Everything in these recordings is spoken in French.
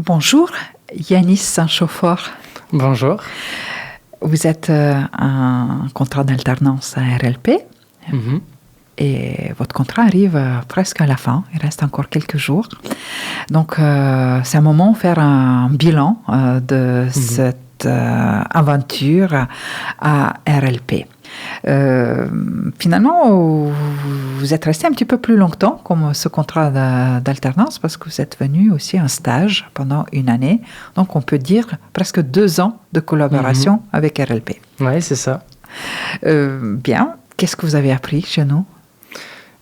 Bonjour, Yanis Saint-Chauffour. Bonjour. Vous êtes un contrat d'alternance à RLP et votre contrat arrive presque à la fin. Il reste encore quelques jours. Donc, c'est un moment de faire un bilan de cette aventure à RLP. Finalement, vous êtes resté un petit peu plus longtemps comme ce contrat d'alternance parce que vous êtes venu aussi en stage pendant une année. Donc, on peut dire presque 2 ans de collaboration avec RLP. Oui, c'est ça. Bien. Qu'est-ce que vous avez appris chez nous?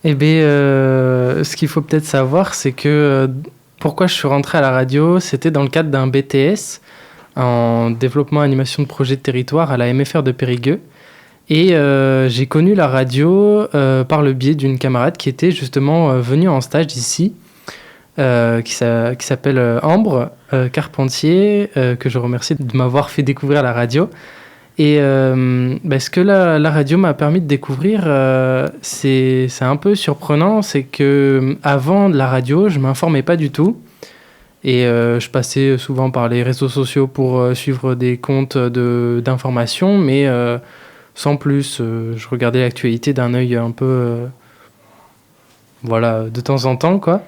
Eh bien, ce qu'il faut peut-être savoir, c'est que pourquoi je suis rentré à la radio, c'était dans le cadre d'un BTS en développement animation de projet de territoire à la MFR de Périgueux. Et j'ai connu la radio par le biais d'une camarade qui était justement venue en stage ici, qui s'appelle Ambre Carpentier, que je remercie de m'avoir fait découvrir la radio. Et ce que la radio m'a permis de découvrir, c'est un peu surprenant, c'est que avant la radio, je m'informais pas du tout. Et je passais souvent par les réseaux sociaux pour suivre des comptes d'information, mais sans plus, je regardais l'actualité d'un œil un peu, de temps en temps, quoi.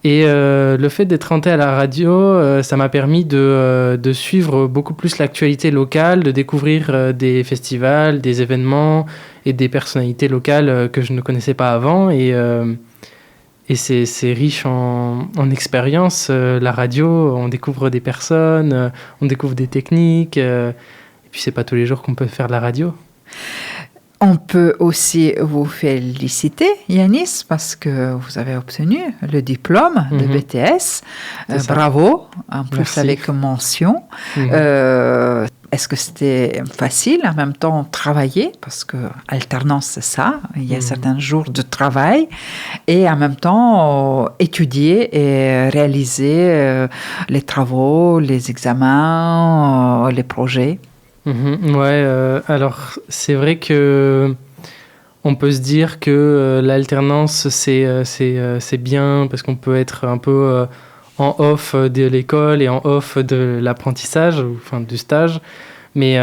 Et le fait d'être rentré à la radio, ça m'a permis de suivre beaucoup plus l'actualité locale, de découvrir des festivals, des événements et des personnalités locales que je ne connaissais pas avant. Et c'est riche en expérience, la radio. On découvre des personnes, on découvre des techniques. Et puis, c'est pas tous les jours qu'on peut faire de la radio. On peut aussi vous féliciter, Yanis, parce que vous avez obtenu le diplôme de BTS. Bravo, en plus Merci. avec mention. Est-ce que c'était facile en même temps travailler? Parce que alternance, c'est ça. Il y a certains jours de travail et en même temps étudier et réaliser les travaux, les examens, les projets. Alors c'est vrai que on peut se dire que l'alternance c'est bien parce qu'on peut être un peu en off de l'école et en off de l'apprentissage, enfin du stage. Mais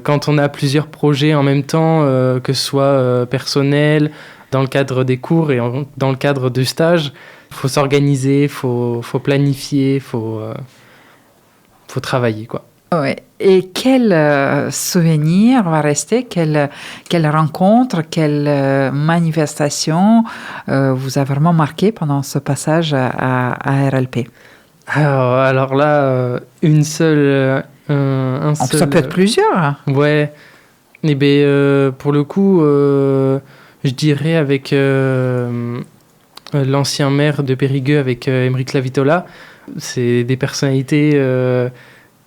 quand on a plusieurs projets en même temps, que ce soit personnel, dans le cadre des cours et dans le cadre du stage, il faut s'organiser, faut planifier, faut travailler, quoi. Oui. Et quel souvenir va rester, quelle rencontre, quelle manifestation vous a vraiment marqué pendant ce passage à RLP? Alors là, une seule... Ça peut être plusieurs. Ouais. Eh bien, pour le coup, je dirais avec l'ancien maire de Périgueux, avec Aymeric Lavitola. C'est des personnalités...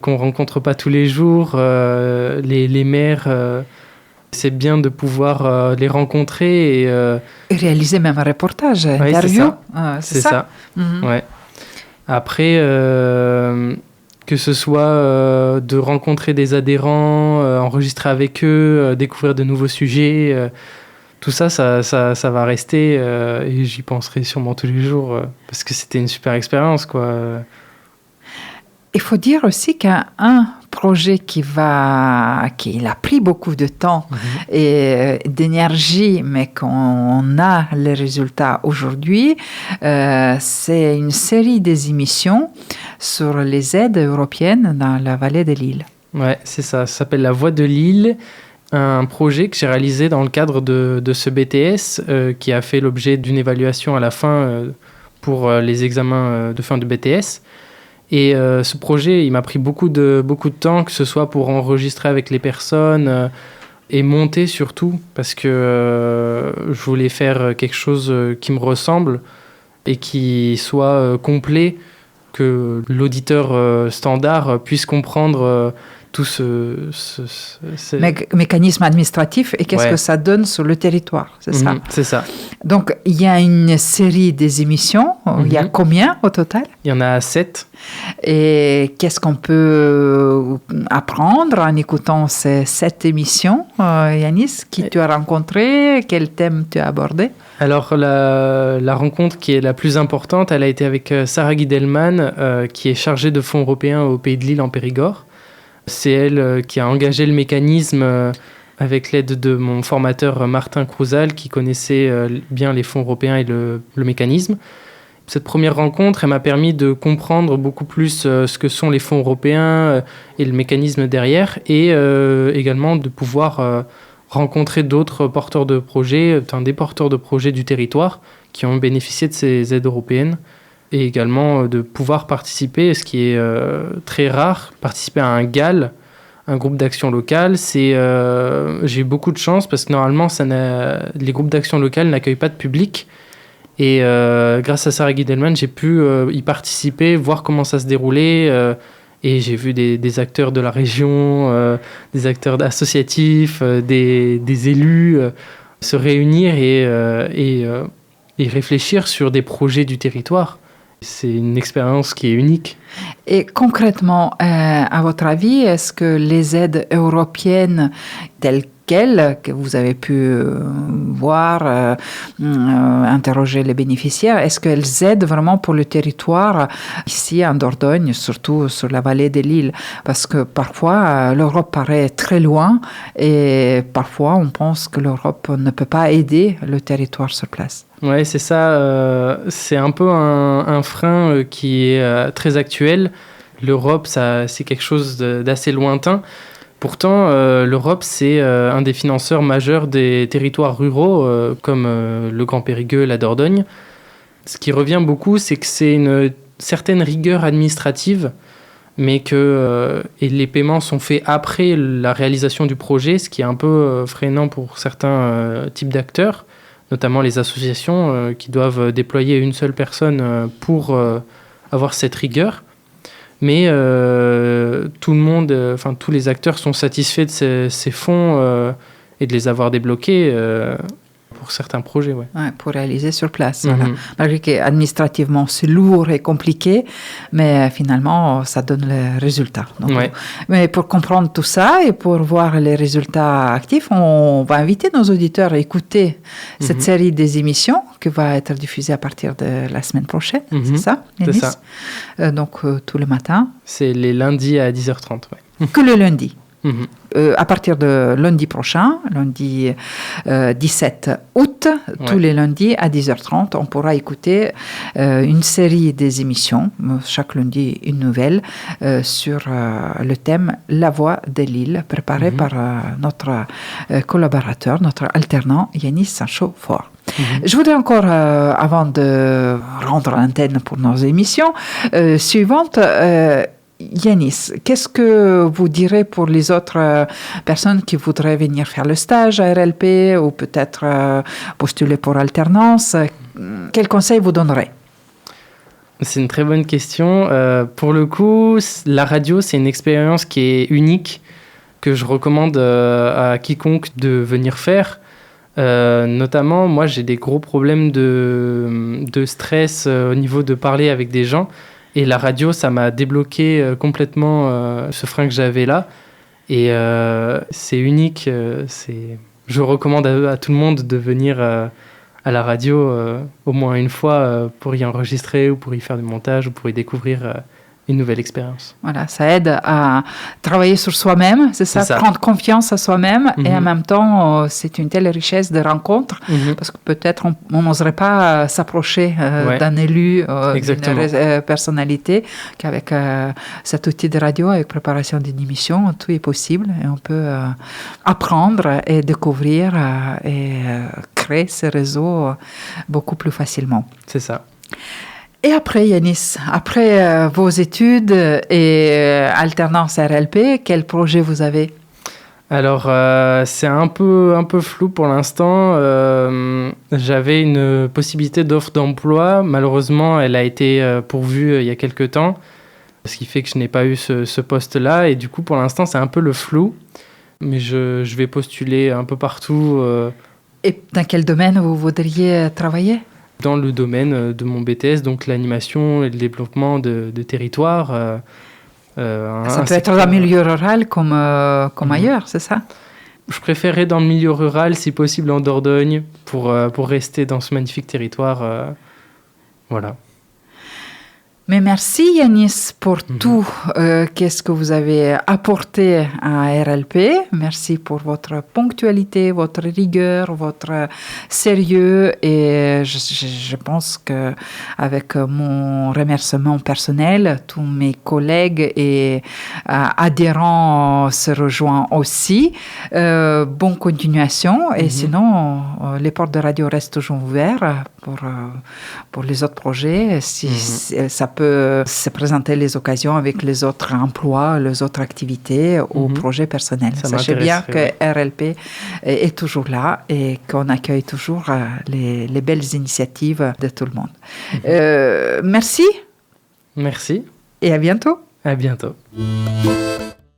qu'on rencontre pas tous les jours, les maires, c'est bien de pouvoir les rencontrer et réaliser même un reportage, interview. C'est ça. Ouais. Après, que ce soit de rencontrer des adhérents, enregistrer avec eux, découvrir de nouveaux sujets, tout ça va rester et j'y penserai sûrement tous les jours parce que c'était une super expérience, quoi. Il faut dire aussi qu'un projet qui a pris beaucoup de temps et d'énergie, mais qu'on a les résultats aujourd'hui, c'est une série des émissions sur les aides européennes dans la vallée de l'Ille. Ouais, c'est ça. Ça s'appelle La Voix de l'Ille, un projet que j'ai réalisé dans le cadre de ce BTS qui a fait l'objet d'une évaluation à la fin pour les examens de fin de BTS. Et ce projet, il m'a pris beaucoup de temps, que ce soit pour enregistrer avec les personnes et monter surtout, parce que je voulais faire quelque chose qui me ressemble et qui soit complet, que l'auditeur standard puisse comprendre tout mécanisme administratif et qu'est-ce que ça donne sur le territoire, c'est ça? C'est ça. Donc, il y a une série des émissions. Il y a combien au total? Il y en a 7. Et qu'est-ce qu'on peut apprendre en écoutant ces 7 émissions, Yanis? Qui tu as rencontré? Quel thème tu as abordé? Alors, la rencontre qui est la plus importante, elle a été avec Sarah Guidelman, qui est chargée de fonds européens au Pays de Lille en Périgord. C'est elle qui a engagé le mécanisme avec l'aide de mon formateur Martin Crouzal, qui connaissait bien les fonds européens et le mécanisme. Cette première rencontre, elle m'a permis de comprendre beaucoup plus ce que sont les fonds européens et le mécanisme derrière, et également de pouvoir rencontrer d'autres porteurs de projets, des porteurs de projets du territoire qui ont bénéficié de ces aides européennes, et également de pouvoir participer, ce qui est très rare, participer à un GAL, un groupe d'action locale. J'ai eu beaucoup de chance parce que normalement, les groupes d'action locale n'accueillent pas de public. Et grâce à Sarah Guidelman, j'ai pu y participer, voir comment ça se déroulait. Et j'ai vu des acteurs de la région, des acteurs associatifs, des élus se réunir et réfléchir sur des projets du territoire. C'est une expérience qui est unique. Et concrètement, à votre avis, est-ce que les aides européennes telles quelles que vous avez pu voir, interroger les bénéficiaires, est-ce qu'elles aident vraiment pour le territoire ici en Dordogne, surtout sur la vallée de l'île? Parce que parfois, l'Europe paraît très loin et parfois, on pense que l'Europe ne peut pas aider le territoire sur place. Oui, c'est ça. C'est un peu un frein qui est très actuel. L'Europe, c'est quelque chose d'assez lointain. Pourtant, l'Europe, c'est un des financeurs majeurs des territoires ruraux, comme le Grand Périgueux, la Dordogne. Ce qui revient beaucoup, c'est que c'est une certaine rigueur administrative, mais que les paiements sont faits après la réalisation du projet, ce qui est un peu freinant pour certains types d'acteurs, notamment les associations qui doivent déployer une seule personne pour avoir cette rigueur. Mais tout le monde, tous les acteurs sont satisfaits de ces fonds et de les avoir débloqués pour certains projets. Ouais. Ouais, pour réaliser sur place. Voilà. Malgré qu'administrativement, c'est lourd et compliqué, mais finalement, ça donne le résultat. Donc, mais pour comprendre tout ça et pour voir les résultats actifs, on va inviter nos auditeurs à écouter cette série des émissions qui va être diffusée à partir de la semaine prochaine. C'est ça, Yanis? C'est ça. Donc, tous les matins. C'est les lundis à 10h30. Ouais. Que le lundi. À partir de lundi prochain, lundi 17 août, tous les lundis à 10h30, on pourra écouter une série des émissions, chaque lundi une nouvelle, sur le thème La Voix de l'île, préparée par notre collaborateur, notre alternant Yanis Sancho-Fort. Je voudrais encore, avant de rendre l'antenne pour nos émissions suivantes, Yanis, qu'est-ce que vous direz pour les autres personnes qui voudraient venir faire le stage à RLP ou peut-être postuler pour alternance? Quels conseils vous donnerez? C'est une très bonne question. Pour le coup, la radio, c'est une expérience qui est unique, que je recommande à quiconque de venir faire. Notamment, moi, j'ai des gros problèmes de stress au niveau de parler avec des gens. Et la radio, ça m'a débloqué complètement ce frein que j'avais là. Et c'est unique. Je recommande à tout le monde de venir à la radio au moins une fois pour y enregistrer ou pour y faire du montage ou pour y découvrir une nouvelle expérience. Voilà, ça aide à travailler sur soi-même, c'est ça, prendre confiance à soi-même et en même temps, c'est une telle richesse de rencontres parce que peut-être on n'oserait pas s'approcher d'un élu, d'une personnalité qu'avec cet outil de radio, avec préparation d'une émission, tout est possible et on peut apprendre et découvrir et créer ces réseaux beaucoup plus facilement. C'est ça. Et après, Yanis, après vos études et alternance RLP, quel projet vous avez? Alors, c'est un peu flou pour l'instant. J'avais une possibilité d'offre d'emploi. Malheureusement, elle a été pourvue il y a quelques temps. Ce qui fait que je n'ai pas eu ce poste-là. Et du coup, pour l'instant, c'est un peu le flou. Mais je vais postuler un peu partout. Et dans quel domaine vous voudriez travailler? Dans le domaine de mon BTS, donc l'animation et le développement de territoire. Ça peut être dans le milieu rural comme ailleurs, c'est ça? Je préférerais dans le milieu rural, si possible en Dordogne, pour rester dans ce magnifique territoire. Voilà. Mais merci Yanis pour tout qu'est-ce que vous avez apporté à RLP. Merci pour votre ponctualité, votre rigueur, votre sérieux. Et je pense que avec mon remerciement personnel, tous mes collègues et adhérents se rejoignent aussi. Bonne continuation. Et sinon, les portes de radio restent toujours ouvertes pour les autres projets. Si ça peut se présenter les occasions avec les autres emplois, les autres activités ou projets personnels. Sachez bien que RLP est toujours là et qu'on accueille toujours les belles initiatives de tout le monde. Merci. Merci. Et à bientôt. À bientôt.